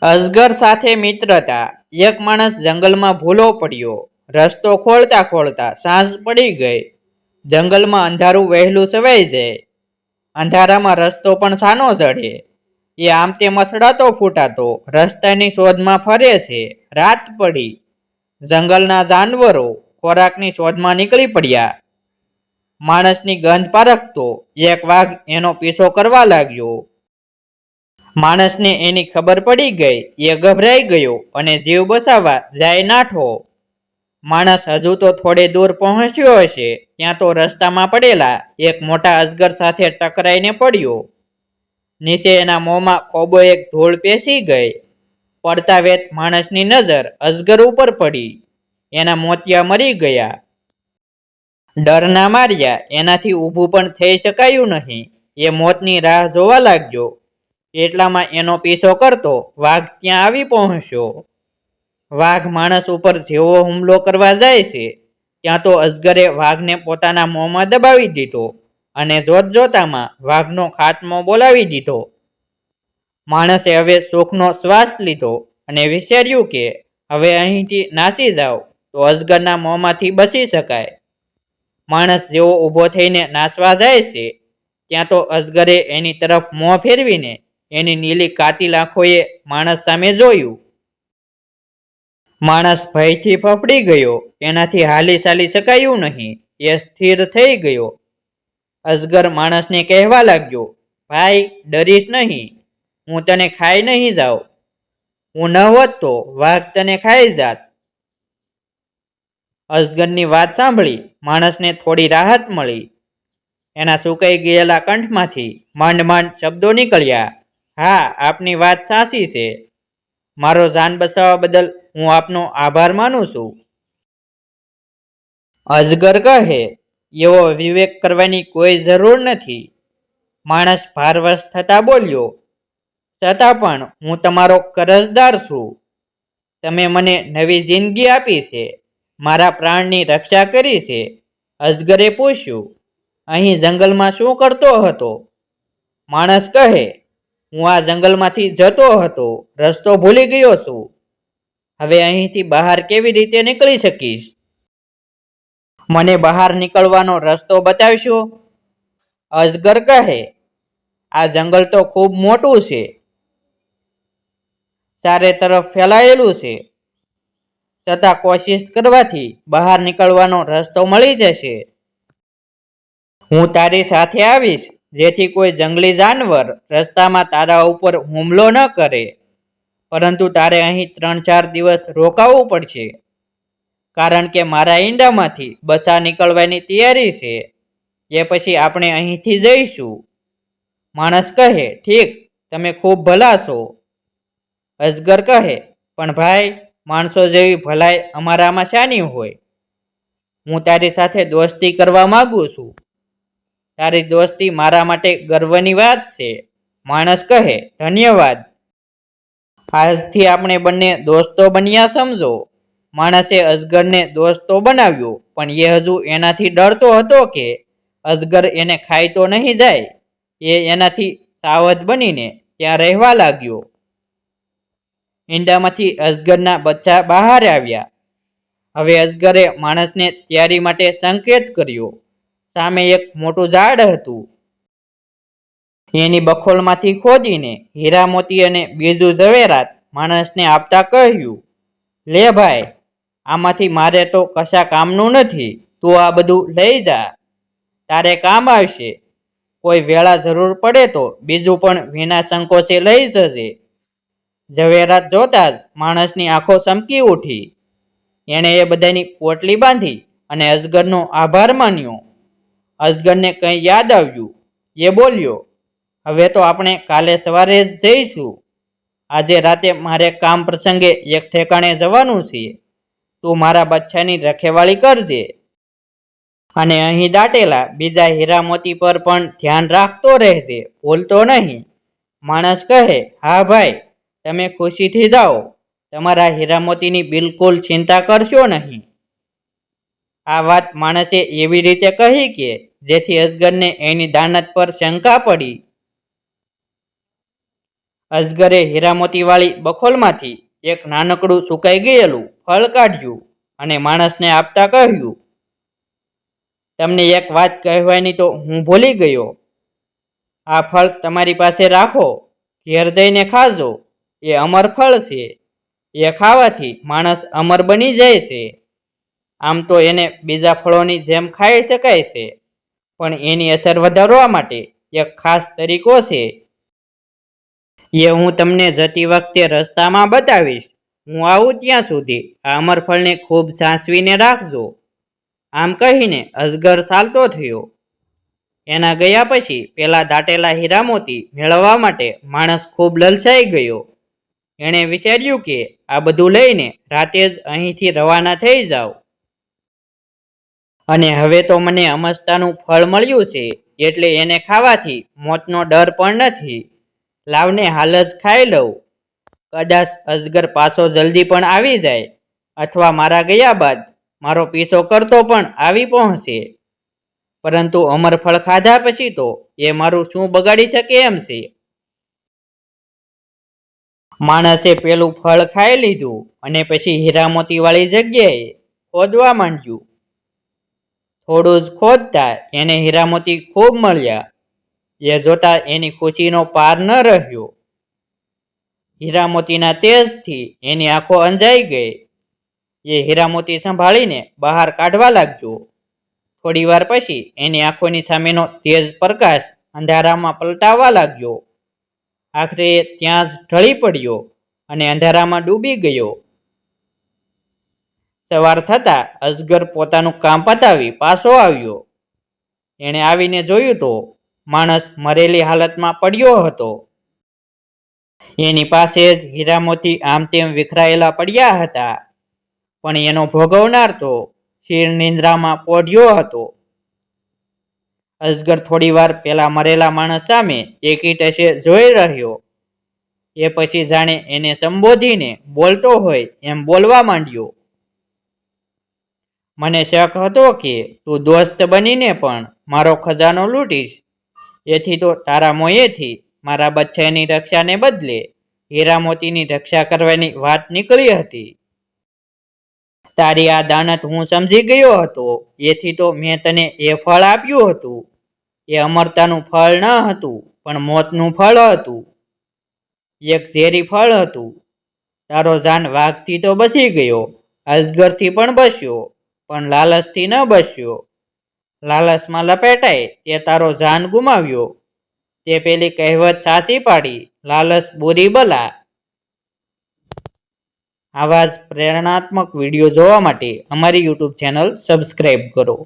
અજગર સાથે મિત્રતા। એક માણસ જંગલમાં ભૂલો પડ્યો। રસ્તો ખોલતા ખોલતા સાંજ પડી ગઈ। જંગલમાં અંધારું વહેલું છવાઈ જાય। અંધારામાં રસ્તો પણ સાનો ચડે। એ આમ તેમ અથડાતો ફૂટાતો રસ્તાની શોધમાં ફરે છે। રાત પડી। જંગલના જાનવરો ખોરાકની શોધમાં નીકળી પડ્યા। માણસની ગંધ પારખતો એક વાઘ એનો પીછો કરવા લાગ્યો। માણસને એની ખબર પડી ગઈ। એ ગભરાઈ ગયો અને જીવ બચાવવા જાય નાઠો। માણસ હજુ તો થોડે દૂર પહોંચ્યો હશે ત્યાં તો રસ્તામાં પડેલા એક મોટા અજગર સાથે ટકરાઈને પડ્યો। નીચે એના મોંમાં કોબો એક ધૂળ પેસી ગઈ। પડતા વેત માણસની નજર અજગર ઉપર પડી। એના મોતિયા મરી ગયા। ડરના માર્યા એનાથી ઊભું પણ થઈ શકાયું નહીં। એ મોતની રાહ જોવા લાગ્યો। એટલામાં એનો પીછો કરતો વાઘ ત્યાં આવી પહોંચ્યો। વાઘ માણસ ઉપર જેવો હુમલો કરવા જાય છે ત્યાં તો અજગરે વાઘને પોતાના મોંમાં દબાવી દીધો અને જોતજોતામાં વાઘનો ખાત્મો બોલાવી દીધો। માણસે હવે સુખનો શ્વાસ લીધો અને વિચાર્યું કે હવે અહીંથી નાસી જાવ તો અજગરના મોંમાંથી બચી શકાય। માણસ જેવો ઊભો થઈને નાસવા જાય છે ત્યાં તો અજગરે એની તરફ મોં ફેરવીને એની નીલી કાતિલ આંખોએ માણસ સામે જોયું। માણસ ભયથી ફફડી ગયો। એનાથી હાલી ચાલી શકાયું નહીં। એ સ્થિર થઈ ગયો। અજગર માણસને કહેવા લાગ્યો, ભાઈ ડરીશ નહીં, હું તને ખાઈ નહીં જાઉં। હું ન હોત તો વાઘ તને ખાઈ જાત। અજગરની વાત સાંભળી માણસને થોડી રાહત મળી। એના સુકાઈ ગયેલા કંઠમાંથી માંડ માંડ શબ્દો નીકળ્યા, હા આપની વાત સાચી છે। મારો જાન બચાવવા બદલ હું આપનો આભાર માનું છું। અજગર કહે, એવો વિવેક કરવાની કોઈ જરૂર નથી। માણસ ભારવશ થતા બોલ્યો, છતાં પણ હું તમારો કરજદાર છું। તમે મને નવી જિંદગી આપી છે, મારા પ્રાણની રક્ષા કરી છે। અજગરે પૂછ્યું, અહીં જંગલમાં શું કરતો હતો? માણસ કહે, હું આ જંગલમાંથી જતો હતો, રસ્તો ભૂલી ગયો છું। હવે અહીંથી બહાર કેવી રીતે નીકળી શકીશ? મને બહાર નીકળવાનો રસ્તો બતાવશો? અજગર કહે, આ જંગલ તો ખૂબ મોટું છે, ચારે તરફ ફેલાયેલું છે, છતાં કોશિશ કરવાથી બહાર નીકળવાનો રસ્તો મળી જશે। હું તારી સાથે આવીશ જેથી કોઈ જંગલી જાનવર રસ્તામાં તારા ઉપર હુમલો ન કરે। પરંતુ તારે અહીં 3-4 દિવસ રોકાવું પડશે, કારણ કે મારા ઈંડામાંથી બચ્ચા નીકળવાની તૈયારી છે। એ પછી આપણે અહીંથી જઈશું। માણસ કહે, ઠીક, તમે ખૂબ ભલા છો। અજગર કહે, પણ ભાઈ માણસો જેવી ભલાઈ અમારામાં શાની હોય? હું તારી સાથે દોસ્તી કરવા માંગુ છું। તારી દોસ્તી મારા માટે ગર્વની વાત છે। માણસ કહે, ધન્યવાદ, આજથી આપણે બંને દોસ્તો બન્યા સમજો। માણસે અજગરને દોસ્તો બનાવ્યો, પણ એ હજુ એનાથી ડરતો હતો કે અજગર એને ખાઈ તો નહીં જાય। એ એનાથી સાવધ બનીને ત્યાં રહેવા લાગ્યો। ઈંડામાંથી અજગરના બચ્ચા બહાર આવ્યા। હવે અજગરે માણસને તૈયારી માટે સંકેત કર્યો। સામે એક મોટું ઝાડ હતું। એની બખોલમાંથી ખોદીને હીરા મોતી અને બીજું ઝવેરાત માણસને આપતા કહ્યું, લે ભાઈ, આમાંથી મારે તો કશા કામનું નથી, તું આ બધું લઈ જા, તારે કામ આવશે। કોઈ વેળા જરૂર પડે તો બીજું પણ વિના સંકોચે લઈ જજે। ઝવેરાત જોતા જ માણસની આંખો ચમકી ઉઠી। એણે એ બધાની પોટલી બાંધી અને અજગરનો આભાર માન્યો। અજગરને કંઈ યાદ આવ્યું। એ બોલ્યો, હવે તો આપણે કાલે સવારે જ જઈશું। આજે રાતે મારે કામ પ્રસંગે એક ઠેકાણે જવાનું છે। તું મારા બચ્ચાની રખેવાળી કરજે અને અહીં દાટેલા બીજા હીરા મોતી પર પણ ધ્યાન રાખતો રહેજે, ભૂલતો નહીં। માણસ કહે, હા ભાઈ, તમે ખુશીથી જાઓ, તમારા હીરા મોતીની બિલકુલ ચિંતા કરશો નહીં। આ વાત માણસે એવી રીતે કહી કે જેથી અજગરને એની દાનત પર શંકા પડી। અજગરે હીરામોતીવાળી બખોલમાંથી એક નાનકડું સુકાઈ ગયેલું ફળ કાઢ્યું અને માણસને આપતા કહ્યું, તમને એક વાત કહેવાની તો હું ભૂલી ગયો. આ ફળ તમારી પાસે રાખો, ઘેર જઈને ખાજો. એ અમર ફળ છે. એ ખાવાથી માણસ અમર બની જાય છે. આમ તો એને બીજા ફળોની જેમ ખાઈ શકાય છે, પણ એની અસર વધારવા માટે એક ખાસ તરીકો છે. એ હું તમને જતી વખતે રસ્તામાં બતાવીશ. હું આવું ત્યાં સુધી આ અમરફળને ખૂબ સાચવીને રાખજો. આમ કહીને અજગર ચાલતો થયો. એના ગયા પછી પેલા દાટેલા હીરામોતી મેળવવા માટે માણસ ખૂબ લલચાઈ ગયો. એણે વિચાર્યું કે આ બધું લઈને રાતે જ અહીંથી રવાના થઈ જાવ. અને હવે તો મને અમસ્તાનું ફળ મળ્યું છે, એટલે એને ખાવાથી મોતનો ડર પણ નથી. લાવને હાલ જ ખાઈ લઉં. કદાચ અજગર પાછો જલ્દી પણ આવી જાય, અથવા મારા ગયા બાદ મારો પીછો કરતો પણ આવી પહોંચે. પરંતુ અમરફળ ખાધા પછી તો એ મારું શું બગાડી શકે એમ છે. માણસે પેલું ફળ ખાઈ લીધું અને પછી હીરામોતીવાળી જગ્યાએ ખોદવા માંડ્યું. થોડું જ ખોદતા એને હીરામોતી ખૂબ મળ્યા. એ જોતા એની ખુશીનો પાર ન રહ્યો. હીરામોતીના તેજથી એની આંખો અંજાઈ ગઈ. એ હીરામોતી સંભાળીને બહાર કાઢવા લાગ્યો. થોડી વાર પછી એની આંખોની સામેનો તેજ પ્રકાશ અંધારામાં પલટાવા લાગ્યો. આખરે એ ત્યાં જ ઢળી પડ્યો અને અંધારામાં ડૂબી ગયો. સવાર થતાં અજગર પોતાનું કામ પતાવી પાછો આવ્યો. એણે આવીને જોયું તો માણસ મરેલી હાલતમાં પડ્યો હતો. એની પાસે જ હીરામોતી આમ તેમ વિખરાયેલા પડ્યા હતા, પણ એનો ભોગવનાર તો શીર નિંદ્રામાં પોઢ્યો હતો. અજગર થોડી વાર પેલા મરેલા માણસ સામે એકીટશે જોઈ રહ્યો. એ પછી જાણે એને સંબોધીને બોલતો હોય એમ બોલવા માંડ્યો. મને શક હતો કે તું દોસ્ત બનીને પણ મારો ખજાનો લૂંટીશ. એથી તો તારા મોંએથી મારા બચ્ચાની રક્ષાને બદલે હીરામોતીની રક્ષા કરવાની વાત નીકળી હતી. તારી આ દાનત હું સમજી ગયો હતો. એથી તો મેં તને એ ફળ આપ્યું હતું. એ અમરતાનું ફળ ન હતું, પણ મોતનું ફળ હતું. એક ઝેરી ફળ હતું. તારો જાન વાઘથી તો બચી ગયો, અજગરથી પણ બચ્યો, પણ લાલચથી ન બચ્યો. લાલચમાં લપેટાય તે તારો જાન ગુમાવ્યો. તે પેલી કહેવત સાચી પાડી, લાલચ બુરી બલા. આવા જ પ્રેરણાત્મક વિડીયો જોવા માટે અમારી યુટ્યુબ ચેનલ સબસ્ક્રાઈબ કરો.